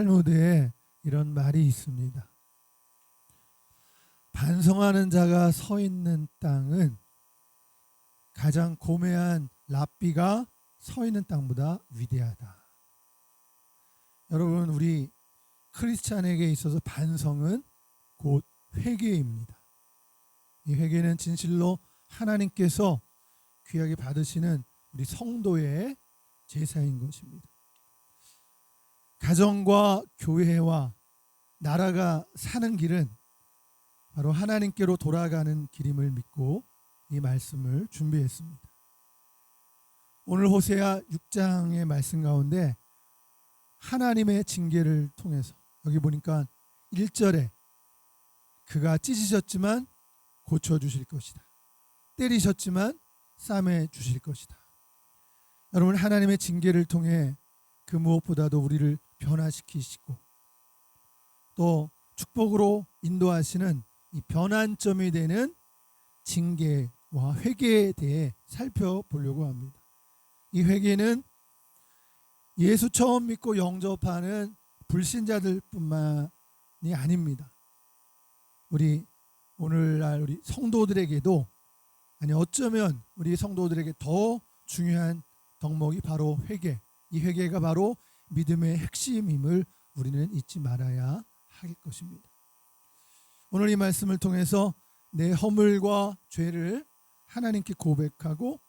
탈무드에 이런 말이 있습니다. 반성하는 자가 서 있는 땅은 가장 고매한 랍비가 서 있는 땅보다 위대하다. 여러분, 우리 크리스찬에게 있어서 반성은 곧 회개입니다. 이 회개는 진실로 하나님께서 귀하게 받으시는 우리 성도의 제사인 것입니다. 가정과 교회와 나라가 사는 길은 바로 하나님께로 돌아가는 길임을 믿고 이 말씀을 준비했습니다. 오늘 호세아 6장의 말씀 가운데 하나님의 징계를 통해서, 여기 보니까 1절에 그가 찢으셨지만 고쳐주실 것이다, 때리셨지만 싸매 주실 것이다. 여러분, 하나님의 징계를 통해 그 무엇보다도 우리를 변화시키시고 또 축복으로 인도하시는 이 변환점이 되는 징계와 회개에 대해 살펴보려고 합니다. 이 회개는 예수 처음 믿고 영접하는 불신자들 뿐만이 아닙니다. 우리 오늘날 우리 성도들에게도, 아니 어쩌면 우리 성도들에게 더 중요한 덕목이 바로 회개, 이 회개가 바로 믿음의 핵심임을 우리는 잊지 말아야 할 것입니다. 오늘 이 말씀을 통해서 내 허물과 죄를 하나님께 고백하고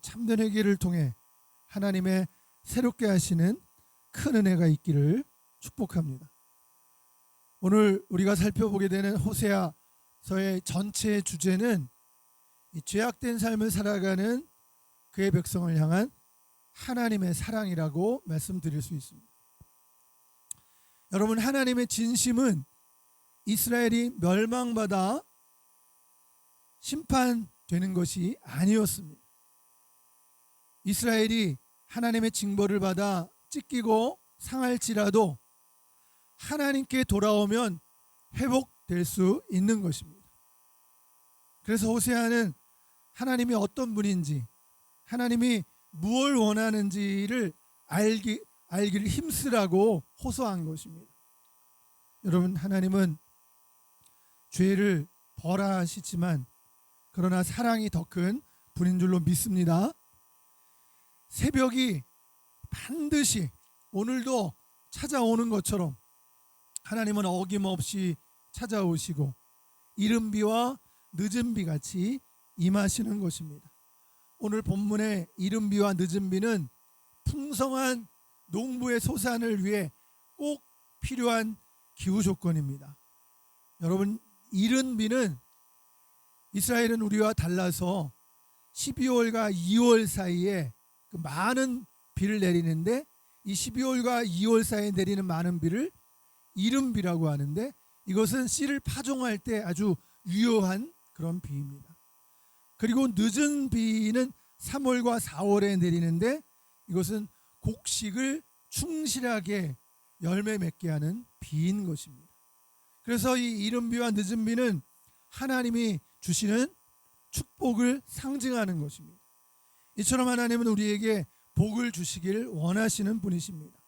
참된 회개를 통해 하나님의 새롭게 하시는 큰 은혜가 있기를 축복합니다. 오늘 우리가 살펴보게 되는 호세아서의 전체 주제는 이 죄악된 삶을 살아가는 그의 백성을 향한 하나님의 사랑이라고 말씀드릴 수 있습니다. 여러분, 하나님의 진심은 이스라엘이 멸망받아 심판되는 것이 아니었습니다. 이스라엘이 하나님의 징벌을 받아 찢기고 상할지라도 하나님께 돌아오면 회복될 수 있는 것입니다. 그래서 호세아는 하나님이 어떤 분인지, 하나님이 무엇을 원하는지를 알기를 힘쓰라고 호소한 것입니다. 여러분, 하나님은 죄를 벌하시지만 그러나 사랑이 더 큰 분인 줄로 믿습니다. 새벽이 반드시 오늘도 찾아오는 것처럼 하나님은 어김없이 찾아오시고 이른 비와 늦은 비 같이 임하시는 것입니다. 오늘 본문의 이른 비와 늦은 비는 풍성한 농부의 소산을 위해 꼭 필요한 기후 조건입니다. 여러분, 이른 비는 이스라엘은 우리와 달라서 12월과 2월 사이에 그 많은 비를 내리는데, 이 12월과 2월 사이에 내리는 많은 비를 이른 비라고 하는데, 이것은 씨를 파종할 때 아주 유효한 그런 비입니다. 그리고 늦은 비는 3월과 4월에 내리는데, 이것은 곡식을 충실하게 열매 맺게 하는 비인 것입니다. 그래서 이 이른 비와 늦은 비는 하나님이 주시는 축복을 상징하는 것입니다. 이처럼 하나님은 우리에게 복을 주시길 원하시는 분이십니다.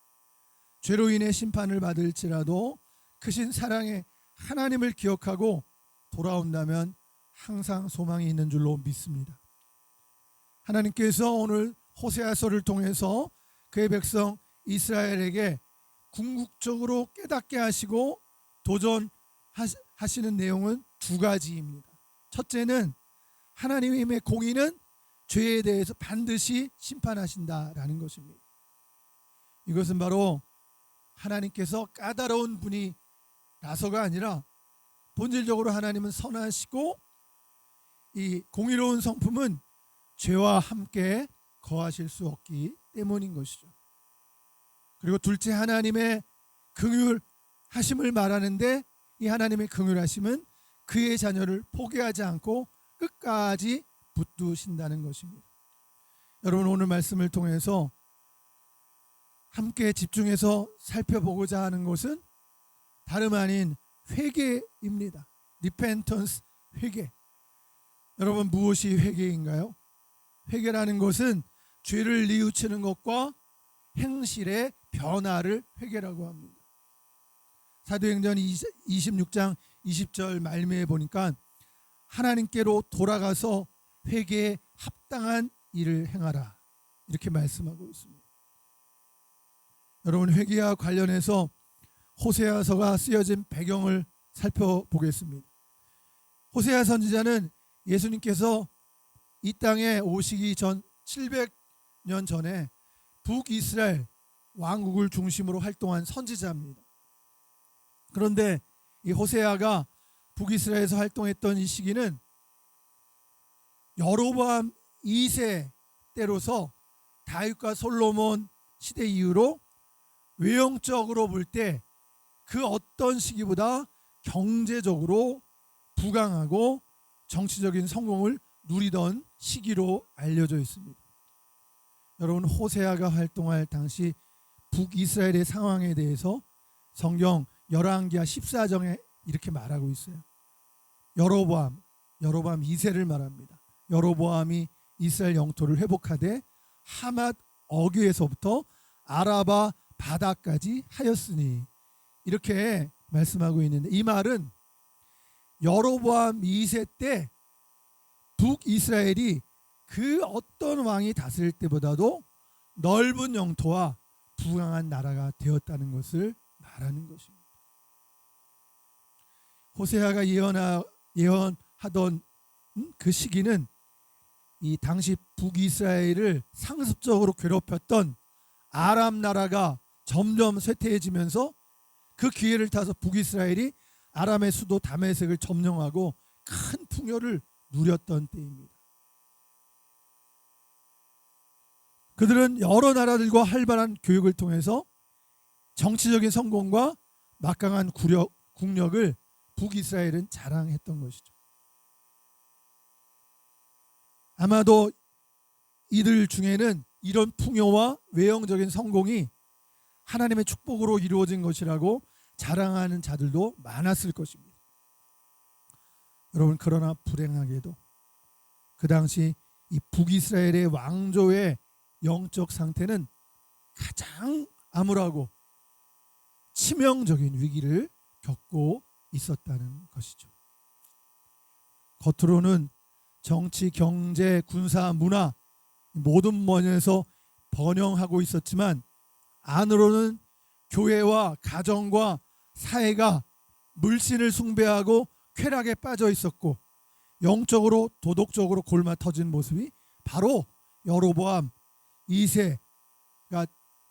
죄로 인해 심판을 받을지라도 크신 사랑의 하나님을 기억하고 돌아온다면 항상 소망이 있는 줄로 믿습니다. 하나님께서 오늘 호세아서를 통해서 그의 백성 이스라엘에게 궁극적으로 깨닫게 하시고 도전하시는 내용은 두 가지입니다. 첫째는 하나님의 공의는 죄에 대해서 반드시 심판하신다라는 것입니다. 이것은 바로 하나님께서 까다로운 분이라서가 아니라 본질적으로 하나님은 선하시고 이 공의로운 성품은 죄와 함께 거하실 수 없기 때문인 것이죠. 그리고 둘째, 하나님의 긍휼하심을 말하는데, 이 하나님의 긍휼하심은 그의 자녀를 포기하지 않고 끝까지 붙드신다는 것입니다. 여러분, 오늘 말씀을 통해서 함께 집중해서 살펴보고자 하는 것은 다름 아닌 회개입니다. repentance, 회개. 여러분, 무엇이 회개인가요? 회개라는 것은 죄를 뉘우치는 것과 행실의 변화를 회개라고 합니다. 사도행전 26장 20절 말미에 보니까 하나님께로 돌아가서 회개에 합당한 일을 행하라 이렇게 말씀하고 있습니다. 여러분, 회개와 관련해서 호세아서가 쓰여진 배경을 살펴보겠습니다. 호세아 선지자는 예수님께서 이 땅에 오시기 전 700년 전에 북이스라엘 왕국을 중심으로 활동한 선지자입니다. 그런데 이 호세아가 북이스라엘에서 활동했던 이 시기는 여로보암 2세 때로서 다윗과 솔로몬 시대 이후로 외형적으로 볼 때 그 어떤 시기보다 경제적으로 부강하고 정치적인 성공을 누리던 시기로 알려져 있습니다. 여러분, 호세아가 활동할 당시 북이스라엘의 상황에 대해서 성경 열왕기하 14장에 이렇게 말하고 있어요. 여로보암 2세를 말합니다. 여로보암이 이스라엘 영토를 회복하되 하맛 어귀에서부터 아라바 바다까지 하였으니 이렇게 말씀하고 있는데, 이 말은 여로보암 2세 때 북이스라엘이 그 어떤 왕이 다스릴 때보다도 넓은 영토와 부강한 나라가 되었다는 것을 말하는 것입니다. 호세아가 예언하던 그 시기는 이 당시 북이스라엘을 상습적으로 괴롭혔던 아람 나라가 점점 쇠퇴해지면서 그 기회를 타서 북이스라엘이 아람의 수도 다메섹을 점령하고 큰 풍요를 누렸던 때입니다. 그들은 여러 나라들과 활발한 교육을 통해서 정치적인 성공과 막강한 국력을 북이스라엘은 자랑했던 것이죠. 아마도 이들 중에는 이런 풍요와 외형적인 성공이 하나님의 축복으로 이루어진 것이라고 자랑하는 자들도 많았을 것입니다. 여러분, 그러나 불행하게도 그 당시 이 북이스라엘의 왕조의 영적 상태는 가장 암울하고 치명적인 위기를 겪고 있었다는 것이죠. 겉으로는 정치, 경제, 군사, 문화 모든 면에서 번영하고 있었지만 안으로는 교회와 가정과 사회가 물신을 숭배하고 쾌락에 빠져 있었고 영적으로 도덕적으로 골마 터진 모습이 바로 여로보암 2세가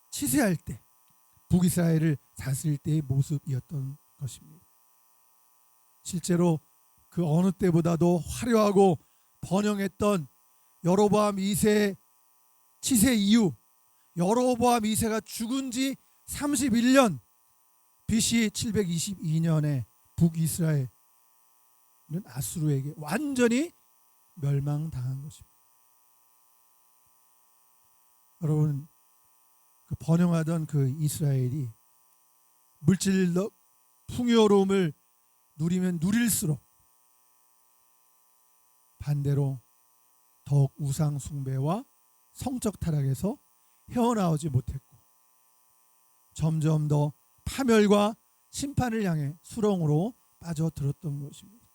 치세할 때 북이스라엘을 다스릴 때의 모습이었던 것입니다. 실제로 그 어느 때보다도 화려하고 번영했던 여로보암 2세 치세 이후 여로보암 2세가 죽은 지 31년 BC 722년에 북이스라엘은 아수르에게 완전히 멸망당한 것입니다. 여러분, 그 번영하던 그 이스라엘이 물질적 풍요로움을 누리면 누릴수록 반대로 더욱 우상 숭배와 성적 타락에서 헤어나오지 못했고 점점 더 파멸과 심판을 향해 수렁으로 빠져들었던 것입니다.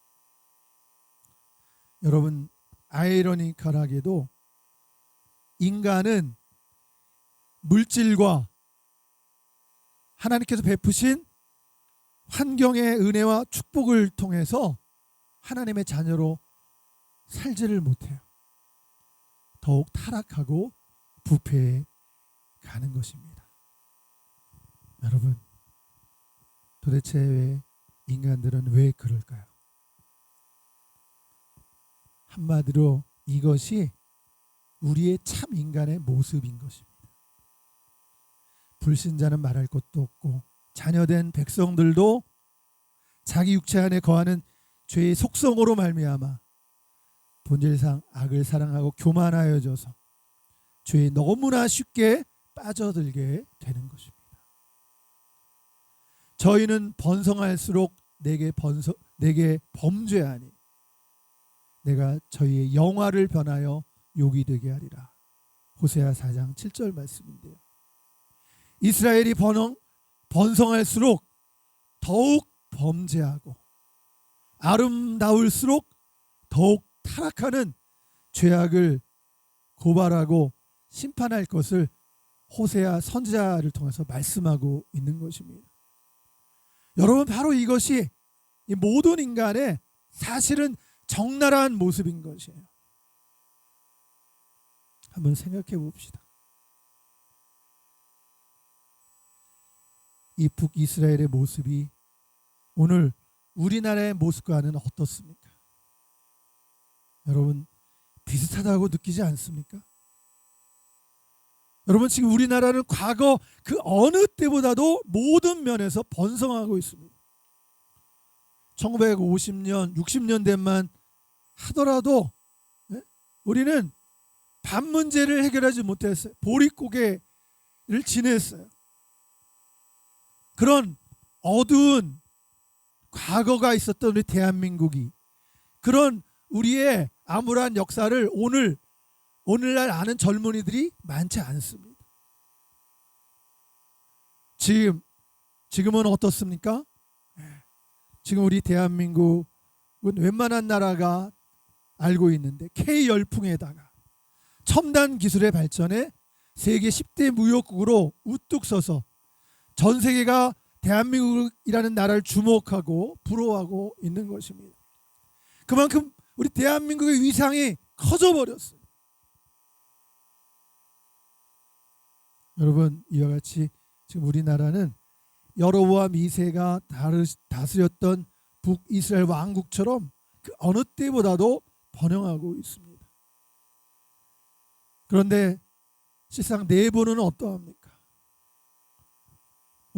여러분, 아이러니컬하게도 인간은 물질과 하나님께서 베푸신 환경의 은혜와 축복을 통해서 하나님의 자녀로 살지를 못해요. 더욱 타락하고 부패해 가는 것입니다. 여러분, 도대체 왜 인간들은 왜 그럴까요? 한마디로 이것이 우리의 참 인간의 모습인 것입니다. 불신자는 말할 것도 없고 자녀된 백성들도 자기 육체 안에 거하는 죄의 속성으로 말미암아 본질상 악을 사랑하고 교만하여져서 죄에 너무나 쉽게 빠져들게 되는 것입니다. 저희는 번성할수록 내게 범죄하니 내가 저희의 영화를 변하여 욕이 되게 하리라. 호세아 4장 7절 말씀인데요. 이스라엘이 번성할수록 더욱 범죄하고 아름다울수록 더욱 타락하는 죄악을 고발하고 심판할 것을 호세아 선지자를 통해서 말씀하고 있는 것입니다. 여러분, 바로 이것이 이 모든 인간의 사실은 적나라한 모습인 것이에요. 한번 생각해 봅시다. 이 북이스라엘의 모습이 오늘 우리나라의 모습과는 어떻습니까? 여러분, 비슷하다고 느끼지 않습니까? 여러분, 지금 우리나라는 과거 그 어느 때보다도 모든 면에서 번성하고 있습니다. 1950년, 60년대만 하더라도 우리는 밥 문제를 해결하지 못했어요. 보릿고개를 지냈어요. 그런 어두운 과거가 있었던 우리 대한민국이, 그런 우리의 암울한 역사를 오늘날 아는 젊은이들이 많지 않습니다. 지금은 어떻습니까? 지금 우리 대한민국은 웬만한 나라가 알고 있는데 K열풍에다가 첨단 기술의 발전에 세계 10대 무역국으로 우뚝 서서 전 세계가 대한민국이라는 나라를 주목하고 부러워하고 있는 것입니다. 그만큼 우리 대한민국의 위상이 커져버렸어요. 여러분, 이와 같이 지금 우리나라는 여로보암 2세가 다스렸던 북이스라엘 왕국처럼 그 어느 때보다도 번영하고 있습니다. 그런데 실상 내부는 어떠합니까?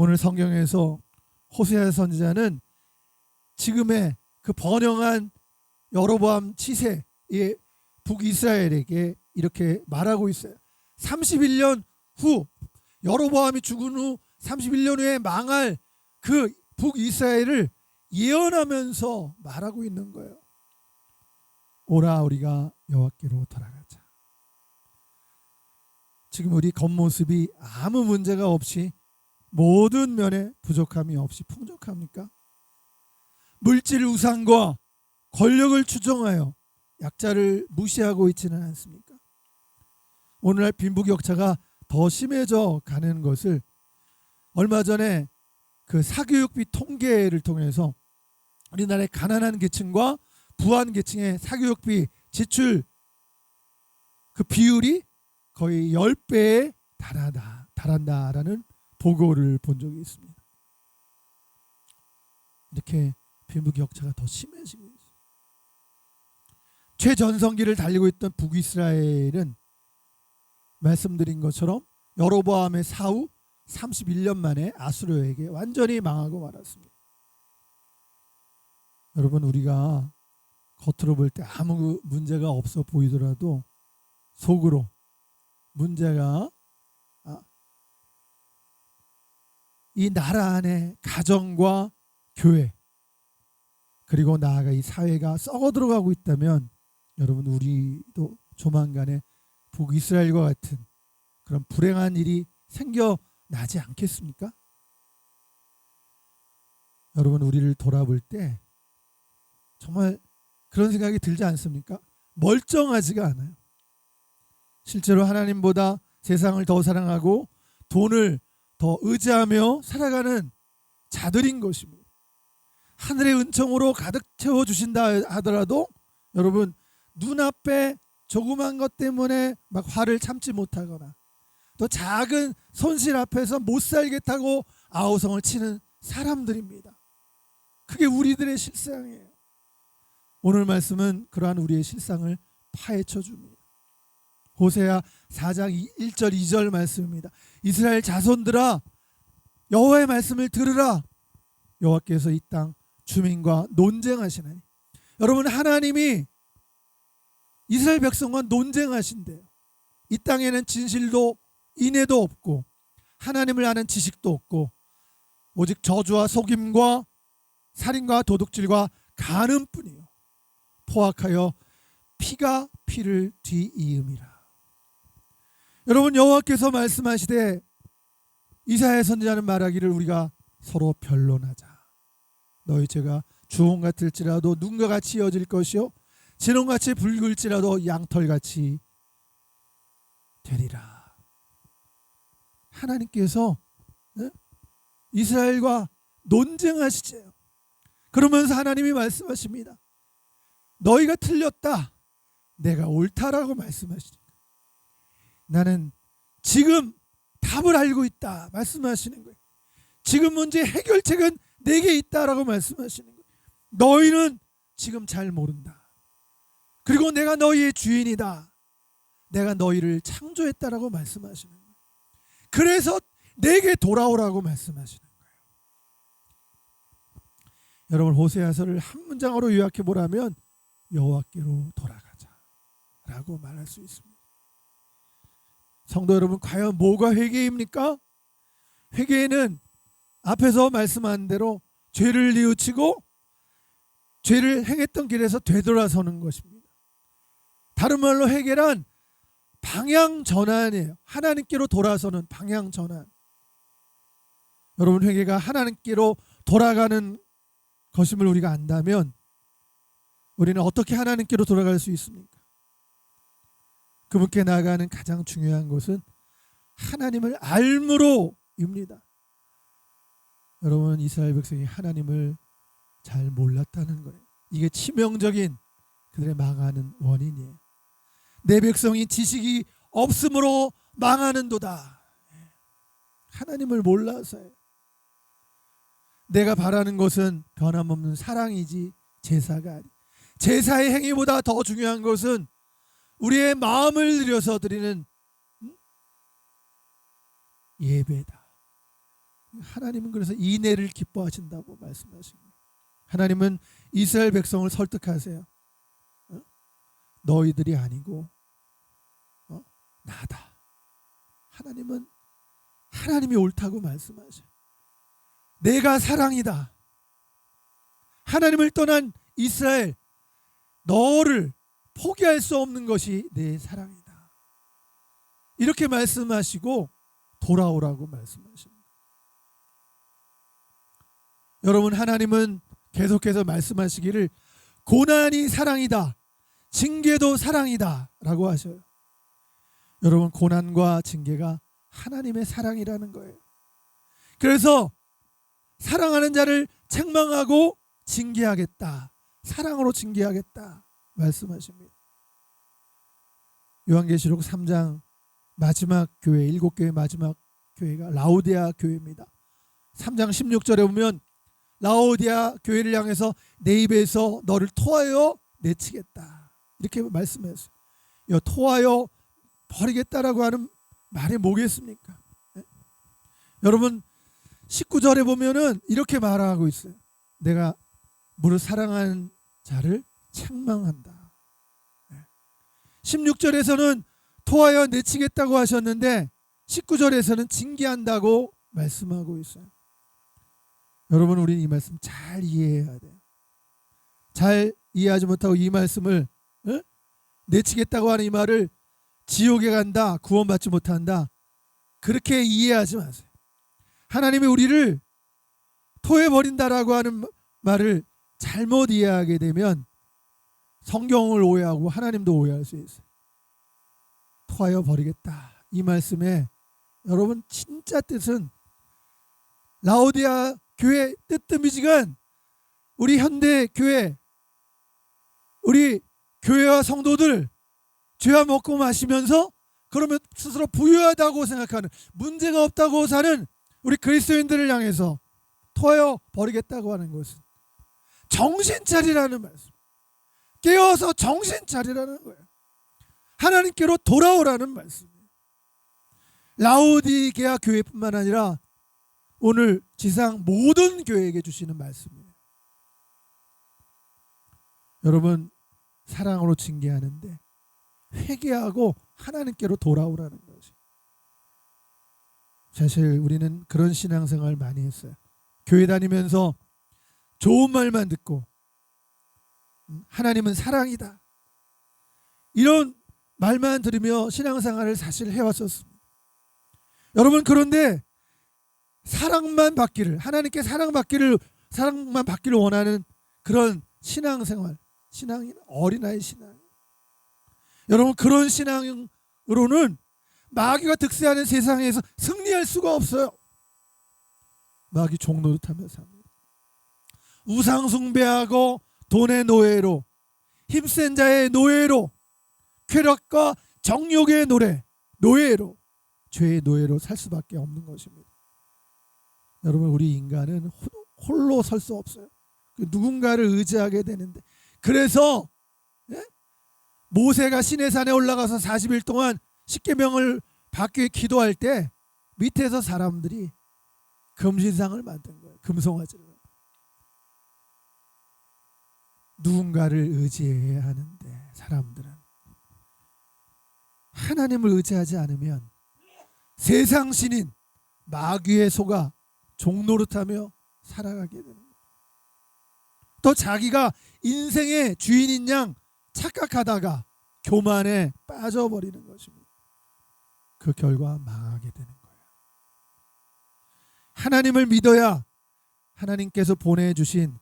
오늘 성경에서 호세아 선지자는 지금의 그 번영한 여로보암 치세의 북이스라엘에게 이렇게 말하고 있어요. 31년 후, 여로보암이 죽은 후 31년 후에 망할 그 북이스라엘을 예언하면서 말하고 있는 거예요. 오라, 우리가 여호와께로 돌아가자. 지금 우리 겉모습이 아무 문제가 없이 모든 면에 부족함이 없이 풍족합니까? 물질 우상과 권력을 추종하여 약자를 무시하고 있지는 않습니까? 오늘날 빈부격차가 더 심해져 가는 것을 얼마 전에 그 사교육비 통계를 통해서 우리나라의 가난한 계층과 부한 계층의 사교육비 지출 그 비율이 거의 10배에 달한다라는 보고를 본 적이 있습니다. 이렇게 빈부격차가 더 심해지고 있어요. 최전성기를 달리고 있던 북이스라엘은 말씀드린 것처럼 여로보암의 사후 31년 만에 아수르에게 완전히 망하고 말았습니다. 여러분, 우리가 겉으로 볼 때 아무 문제가 없어 보이더라도 속으로 문제가 이 나라 안에 가정과 교회 그리고 나아가 이 사회가 썩어 들어가고 있다면 여러분, 우리도 조만간에 북이스라엘과 같은 그런 불행한 일이 생겨나지 않겠습니까? 여러분, 우리를 돌아볼 때 정말 그런 생각이 들지 않습니까? 멀쩡하지가 않아요. 실제로 하나님보다 세상을 더 사랑하고 돈을 더 의지하며 살아가는 자들인 것입니다. 하늘의 은총으로 가득 채워주신다 하더라도 여러분, 눈앞에 조그만 것 때문에 막 화를 참지 못하거나 또 작은 손실 앞에서 못 살겠다고 아우성을 치는 사람들입니다. 그게 우리들의 실상이에요. 오늘 말씀은 그러한 우리의 실상을 파헤쳐 줍니다. 호세아 4장 1절 2절 말씀입니다. 이스라엘 자손들아, 여호와의 말씀을 들으라. 여호와께서 이 땅 주민과 논쟁하시나니. 여러분, 하나님이 이스라엘 백성과 논쟁하신대요. 이 땅에는 진실도 인애도 없고 하나님을 아는 지식도 없고 오직 저주와 속임과 살인과 도둑질과 간음뿐이요 포악하여 피가 피를 뒤이음이라. 여러분, 여호와께서 말씀하시되 이사야 선지자는 말하기를 우리가 서로 변론하자. 너희 죄가 주홍 같을지라도 눈과 같이 이어질 것이요 진홍같이 붉을지라도 양털같이 되리라. 하나님께서 이스라엘과 논쟁하시죠. 그러면서 하나님이 말씀하십니다. 너희가 틀렸다, 내가 옳다라고 말씀하시니까 나는 지금 답을 알고 있다 말씀하시는 거예요. 지금 문제 해결책은 내게 있다라고 말씀하시는 거예요. 너희는 지금 잘 모른다. 그리고 내가 너희의 주인이다. 내가 너희를 창조했다라고 말씀하시는 거예요. 그래서 내게 돌아오라고 말씀하시는 거예요. 여러분, 호세아서를 한 문장으로 요약해 보라면 여호와께로 돌아가자라고 말할 수 있습니다. 성도 여러분, 과연 뭐가 회개입니까? 회개는 앞에서 말씀한 대로 죄를 뉘우치고 죄를 행했던 길에서 되돌아서는 것입니다. 다른 말로 회개란 방향 전환이에요. 하나님께로 돌아서는 방향 전환. 여러분, 회개가 하나님께로 돌아가는 것임을 우리가 안다면 우리는 어떻게 하나님께로 돌아갈 수 있습니까? 그분께 나아가는 가장 중요한 것은 하나님을 알므로입니다. 여러분, 이스라엘 백성이 하나님을 잘 몰랐다는 거예요. 이게 치명적인 그들의 망하는 원인이에요. 내 백성이 지식이 없으므로 망하는도다. 하나님을 몰라서요. 내가 바라는 것은 변함없는 사랑이지 제사가 아니. 제사의 행위보다 더 중요한 것은 우리의 마음을 들여서 드리는 예배다. 하나님은 그래서 인애를 기뻐하신다고 말씀하십니다. 하나님은 이스라엘 백성을 설득하세요. 너희들이 아니고 나다. 하나님은 하나님이 옳다고 말씀하셔요. 내가 사랑이다. 하나님을 떠난 이스라엘, 너를 포기할 수 없는 것이 내 사랑이다. 이렇게 말씀하시고 돌아오라고 말씀하십니다. 여러분, 하나님은 계속해서 말씀하시기를 고난이 사랑이다, 징계도 사랑이다 라고 하셔요. 여러분, 고난과 징계가 하나님의 사랑이라는 거예요. 그래서 사랑하는 자를 책망하고 징계하겠다, 사랑으로 징계하겠다 말씀하십니다. 요한계시록 3장 마지막 교회, 7교회 마지막 교회가 라오디아 교회입니다. 3장 16절에 보면 라오디아 교회를 향해서 내 입에서 너를 토하여 내치겠다 이렇게 말씀했어요. 토하여 버리겠다라고 하는 말이 뭐겠습니까? 여러분, 19절에 보면은 이렇게 말하고 있어요. 내가 무릇 사랑하는 자를 책망한다. 16절에서는 토하여 내치겠다고 하셨는데 19절에서는 징계한다고 말씀하고 있어요. 여러분, 우리는 이 말씀 잘 이해해야 돼요. 잘 이해하지 못하고 이 말씀을 내치겠다고 하는 이 말을 지옥에 간다, 구원받지 못한다, 그렇게 이해하지 마세요. 하나님이 우리를 토해버린다라고 하는 말을 잘못 이해하게 되면 성경을 오해하고 하나님도 오해할 수 있어요. 토하여 버리겠다, 이 말씀에 여러분 진짜 뜻은 라오디아 교회 뜨뜻미지근 우리 현대 교회, 우리 교회와 성도들 죄와 먹고 마시면서 그러면 스스로 부유하다고 생각하는, 문제가 없다고 사는 우리 그리스도인들을 향해서 토하여 버리겠다고 하는 것은 정신 차리라는 말씀, 깨어서 정신 차리라는 거예요. 하나님께로 돌아오라는 말씀이에요. 라오디게아 교회뿐만 아니라 오늘 지상 모든 교회에게 주시는 말씀이에요. 여러분, 사랑으로 징계하는데 회개하고 하나님께로 돌아오라는 것이. 사실 우리는 그런 신앙생활 많이 했어요. 교회 다니면서 좋은 말만 듣고 하나님은 사랑이다, 이런 말만 들으며 신앙생활을 사실 해왔었습니다. 여러분, 그런데 사랑만 받기를, 하나님께 사랑받기를 사랑만 받기를 원하는 그런 신앙생활, 신앙인 어린아이 신앙. 여러분, 그런 신앙으로는 마귀가 득세하는 세상에서 승리할 수가 없어요. 마귀 종노릇하며 삽니다. 우상 숭배하고 돈의 노예로, 힘센 자의 노예로, 쾌락과 정욕의 노예로, 죄의 노예로 살 수밖에 없는 것입니다. 여러분, 우리 인간은 홀로 설 수 없어요. 누군가를 의지하게 되는데, 그래서 모세가 시내산에 올라가서 40일 동안 십계명을 받기 위해 기도할 때 밑에서 사람들이 금신상을 만든 거예요. 금송아지를. 누군가를 의지해야 하는데 사람들은 하나님을 의지하지 않으면 세상 신인 마귀의 속아 종노릇하며 살아가게 되는 거예요. 또 자기가 인생의 주인인 양 착각하다가 교만에 빠져버리는 것입니다. 그 결과 망하게 되는 거예요. 하나님을 믿어야 하나님께서 보내주신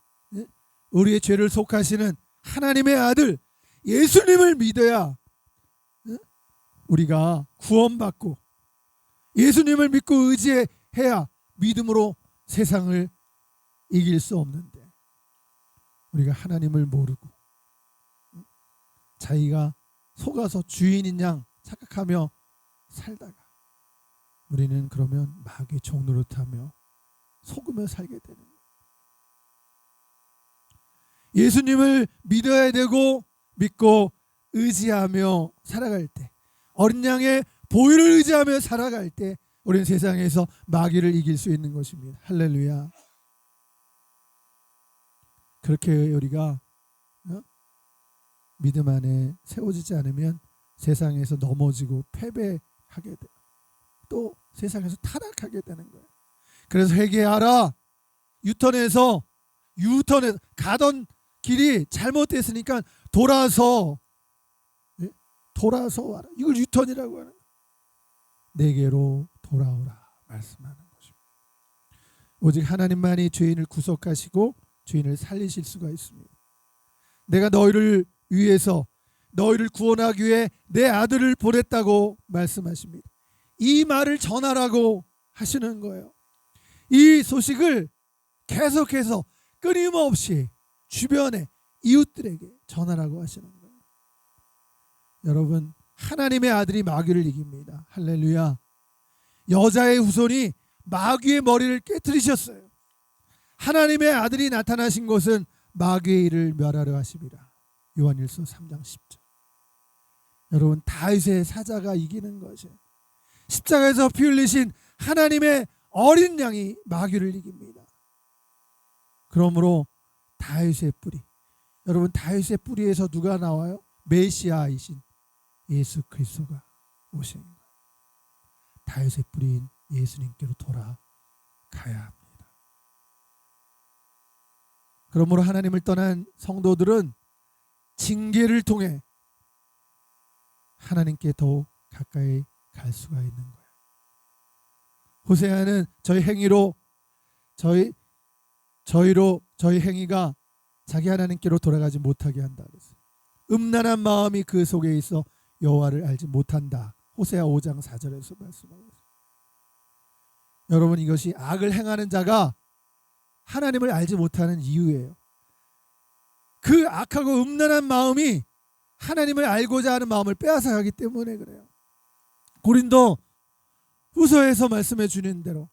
우리의 죄를 속하시는 하나님의 아들 예수님을 믿어야 우리가 구원받고, 예수님을 믿고 의지해야 믿음으로 세상을 이길 수 없는데, 우리가 하나님을 모르고 자기가 속아서 주인인 양 착각하며 살다가 우리는 그러면 마귀의 종노릇하며 속으며 살게 되는 거예요. 예수님을 믿어야 되고 믿고 의지하며 살아갈 때, 어린 양의 보혈을 의지하며 살아갈 때 우리는 세상에서 마귀를 이길 수 있는 것입니다. 할렐루야. 그렇게 우리가 믿음 안에 세워지지 않으면 세상에서 넘어지고 패배하게 돼요. 또 세상에서 타락하게 되는 거예요. 그래서 회개하라. 유턴해서 가던 길이 잘못됐으니까 돌아서 와라. 이걸 유턴이라고 하는 거예요. 내게로 돌아오라 말씀하는 것입니다. 오직 하나님만이 죄인을 구속하시고 죄인을 살리실 수가 있습니다. 내가 너희를 위해서 너희를 구원하기 위해 내 아들을 보냈다고 말씀하십니다. 이 말을 전하라고 하시는 거예요. 이 소식을 계속해서 끊임없이 주변의 이웃들에게 전하라고 하시는 거예요. 여러분, 하나님의 아들이 마귀를 이깁니다. 할렐루야. 여자의 후손이 마귀의 머리를 깨뜨리셨어요. 하나님의 아들이 나타나신 것은 마귀의 일을 멸하려 하심이라. 요한일서 3장 10절. 여러분, 다윗의 사자가 이기는 것이에요. 십자가에서 피 흘리신 하나님의 어린 양이 마귀를 이깁니다. 그러므로 다윗의 뿌리, 여러분, 다윗의 뿌리에서 누가 나와요? 메시아이신 예수 그리스도가 오신 거예요. 다윗의 뿌리인 예수님께로 돌아가야 합니다. 그러므로 하나님을 떠난 성도들은 징계를 통해 하나님께 더욱 가까이 갈 수가 있는 거예요. 호세아는 저희 행위가 자기 하나님께로 돌아가지 못하게 한다 그랬어요. 음란한 마음이 그 속에 있어 여호와를 알지 못한다. 호세아 5장 4절에서 말씀하고 있어요. 여러분, 이것이 악을 행하는 자가 하나님을 알지 못하는 이유예요. 그 악하고 음란한 마음이 하나님을 알고자 하는 마음을 빼앗아가기 때문에 그래요. 고린도 후서에서 말씀해 주는 대로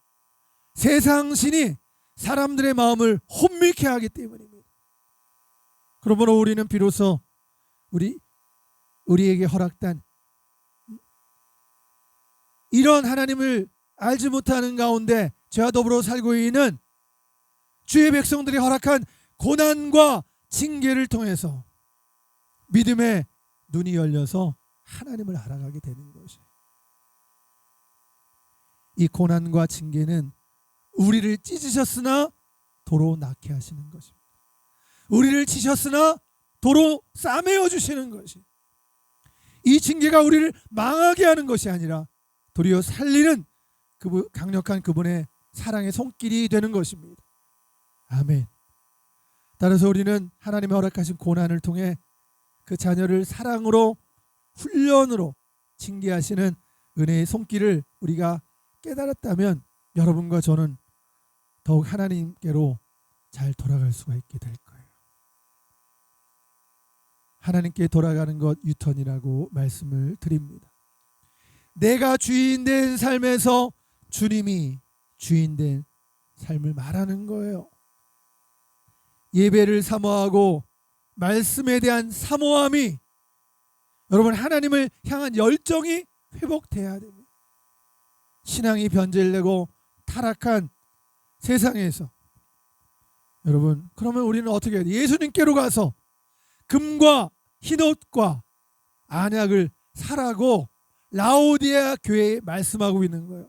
세상 신이 사람들의 마음을 혼미케 하기 때문입니다. 그러므로 우리는 비로소 우리에게 허락된 이런 하나님을 알지 못하는 가운데 죄와 더불어 살고 있는 주의 백성들이 허락한 고난과 징계를 통해서 믿음의 눈이 열려서 하나님을 알아가게 되는 것이에요. 이 고난과 징계는 우리를 찢으셨으나 도로 낫게 하시는 것입니다. 우리를 치셨으나 도로 싸매어 주시는 것이, 이 징계가 우리를 망하게 하는 것이 아니라 도리어 살리는 강력한 그분의 사랑의 손길이 되는 것입니다. 아멘. 따라서 우리는 하나님의 허락하신 고난을 통해 그 자녀를 사랑으로 훈련으로 징계하시는 은혜의 손길을 우리가 깨달았다면 여러분과 저는 더욱 하나님께로 잘 돌아갈 수가 있게 될 거예요. 하나님께 돌아가는 것 유턴이라고 말씀을 드립니다. 내가 주인된 삶에서 주님이 주인된 삶을 말하는 거예요. 예배를 사모하고 말씀에 대한 사모함이 여러분 하나님을 향한 열정이 회복돼야 됩니다. 신앙이 변질되고 타락한 세상에서 여러분 그러면 우리는 어떻게 해야 돼요? 예수님께로 가서 금과 흰옷과 안약을 사라고 라오디아 교회에 말씀하고 있는 거예요.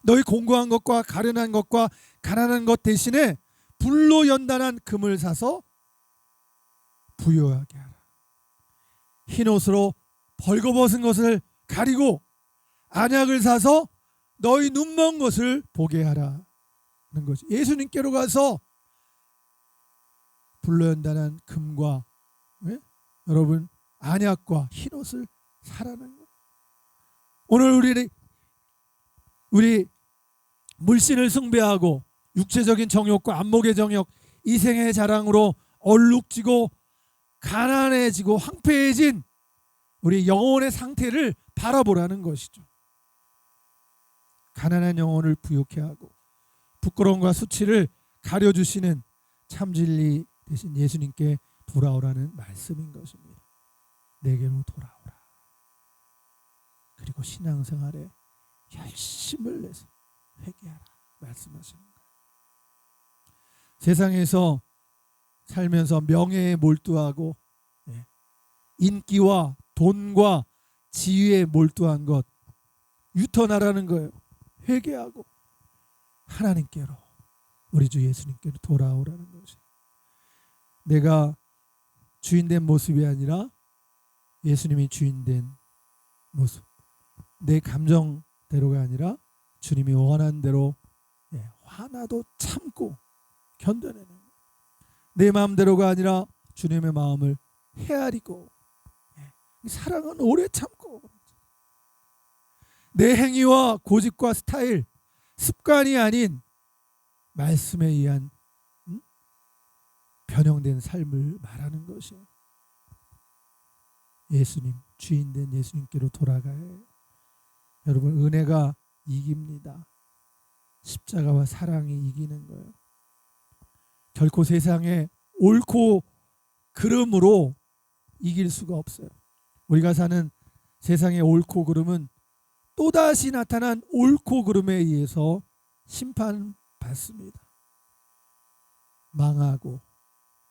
너희 공고한 것과 가련한 것과 가난한 것 대신에 불로 연단한 금을 사서 부요하게 하라. 흰옷으로 벌거벗은 것을 가리고 안약을 사서 너희 눈먼 것을 보게 하라는 것이 예수님께로 가서 불로 연단한 금과 여러분 안약과 흰옷을 사라는 거예요. 오늘 우리 물신을 숭배하고 육체적인 정욕과 안목의 정욕, 이생의 자랑으로 얼룩지고 가난해지고 황폐해진 우리 영혼의 상태를 바라보라는 것이죠. 가난한 영혼을 부욕해 하고 부끄러움과 수치를 가려주시는 참진리 대신 예수님께 돌아오라는 말씀인 것입니다. 내게로 돌아오라. 그리고 신앙생활에 열심을 내서 회개하라 말씀하시는 거예요. 세상에서 살면서 명예에 몰두하고 인기와 돈과 지위에 몰두한 것 유턴하라는 거예요. 회개하고 하나님께로 우리 주 예수님께로 돌아오라는 것이 내가 주인된 모습이 아니라 예수님이 주인된 모습 내 감정대로가 아니라 주님이 원하는 대로 화나도 참고 견뎌내는 거예요. 내 마음대로가 아니라 주님의 마음을 헤아리고 사랑은 오래 참고 내 행위와 고집과 스타일 습관이 아닌 말씀에 의한 변형된 삶을 말하는 것이에요. 예수님 주인된 예수님께로 돌아가야 해요. 여러분 은혜가 이깁니다. 십자가와 사랑이 이기는 거예요. 결코 세상에 옳고 그름으로 이길 수가 없어요. 우리가 사는 세상의 옳고 그름은 또다시 나타난 옳고 그름에 의해서 심판받습니다. 망하고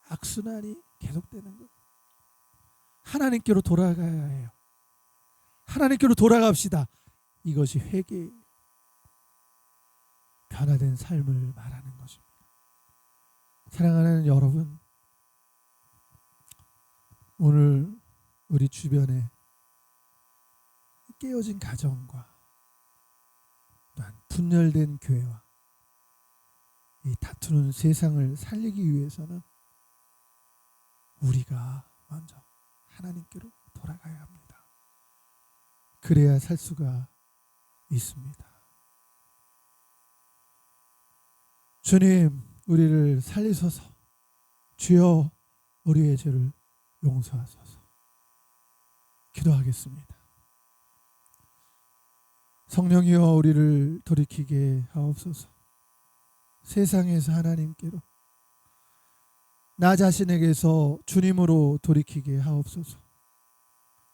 악순환이 계속되는 거예요. 하나님께로 돌아가야 해요. 하나님께로 돌아갑시다. 이것이 회개예요. 변화된 삶을 말하는 것입니다. 사랑하는 여러분, 오늘 우리 주변에 깨어진 가정과 또한 분열된 교회와 이 다투는 세상을 살리기 위해서는 우리가 먼저 하나님께로 돌아가야 합니다. 그래야 살 수가 있습니다. 주님, 우리를 살리소서. 주여, 우리의 죄를 용서하소서. 기도하겠습니다. 성령이여 우리를 돌이키게 하옵소서. 세상에서 하나님께로, 나 자신에게서 주님으로 돌이키게 하옵소서.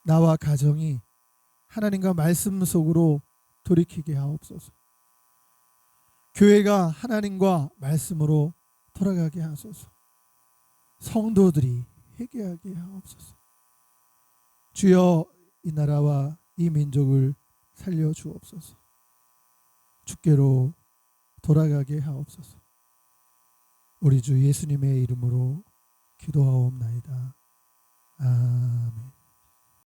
나와 가정이 하나님과 말씀 속으로 돌이키게 하옵소서. 교회가 하나님과 말씀으로 돌아가게 하소서. 성도들이 회개하게 하옵소서. 주여, 이 나라와 이 민족을 살려 주옵소서. 주께로 돌아가게 하옵소서. 우리 주 예수님의 이름으로 기도하옵나이다. 아멘.